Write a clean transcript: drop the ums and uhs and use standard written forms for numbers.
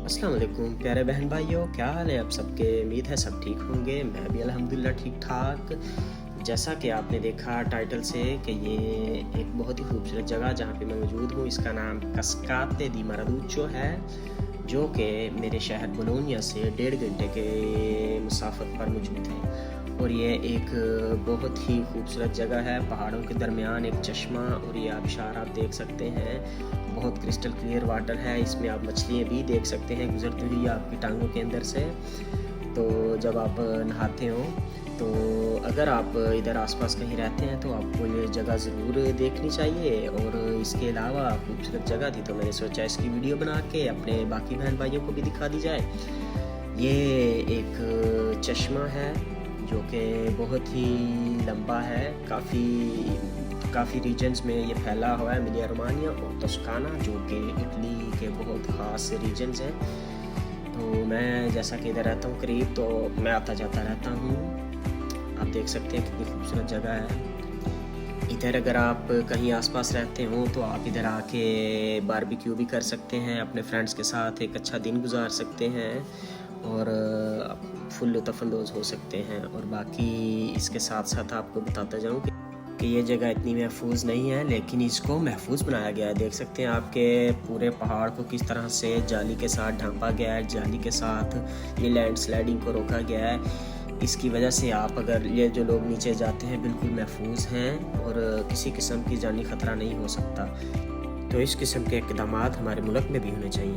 अस्सलाम वालेकुम प्यारे बहन भाइयों, क्या हाल है आप सबके। उम्मीद है सब ठीक होंगे। मैं भी अल्हम्दुलिल्लाह ठीक ठाक। जैसा कि आपने देखा टाइटल से कि ये एक बहुत ही खूबसूरत जगह जहाँ पे मैं मौजूद हूँ, इसका नाम कस्काते दी मारादूचो है, जो कि मेरे शहर बोलोनिया से 1.5 घंटे के मुसाफत पर मौजूद है। और ये एक बहुत ही खूबसूरत जगह है, पहाड़ों के दरमियान एक चश्मा, और ये आबशार आप देख सकते हैं। बहुत क्रिस्टल क्लियर वाटर है, इसमें आप मछलियाँ भी देख सकते हैं गुजरती हुई आपकी टांगों के अंदर से। तो जब आप नहाते हो तो अगर आप इधर आसपास कहीं रहते हैं तो आपको ये जगह ज़रूर देखनी चाहिए। और इसके अलावा खूबसूरत जगह थी तो मैंने सोचा इसकी वीडियो बना के अपने बाकी बहन भाइयों को भी दिखा दी जाए। ये एक चश्मा है जो कि बहुत ही लंबा है, काफ़ी रीजन्स में ये फैला हुआ है। एमिलिया रोमानिया और टस्काना, जो कि इटली के बहुत ख़ास रीजन्स हैं। तो मैं जैसा कि इधर रहता हूँ करीब, तो मैं आता जाता रहता हूँ। आप देख सकते हैं कितनी खूबसूरत जगह है। इधर अगर आप कहीं आसपास रहते हो तो आप इधर आके बारबेक्यू भी कर सकते हैं, अपने फ्रेंड्स के साथ एक अच्छा दिन गुजार सकते हैं और फुल लुत्फ़अंदोज़ हो सकते हैं। और बाकी इसके साथ साथ आपको बताता जाऊँ कि ये जगह इतनी महफूज नहीं है, लेकिन इसको महफूज बनाया गया है। देख सकते हैं आपके पूरे पहाड़ को किस तरह से जाली के साथ ढांपा गया है, जाली के साथ ये लैंड स्लाइडिंग को रोका गया है। इसकी वजह से आप अगर ये जो लोग नीचे जाते हैं बिल्कुल महफूज हैं और किसी किस्म की जानी ख़तरा नहीं हो सकता। तो इस किस्म के इक़दामात हमारे मुल्क में भी होने चाहिए।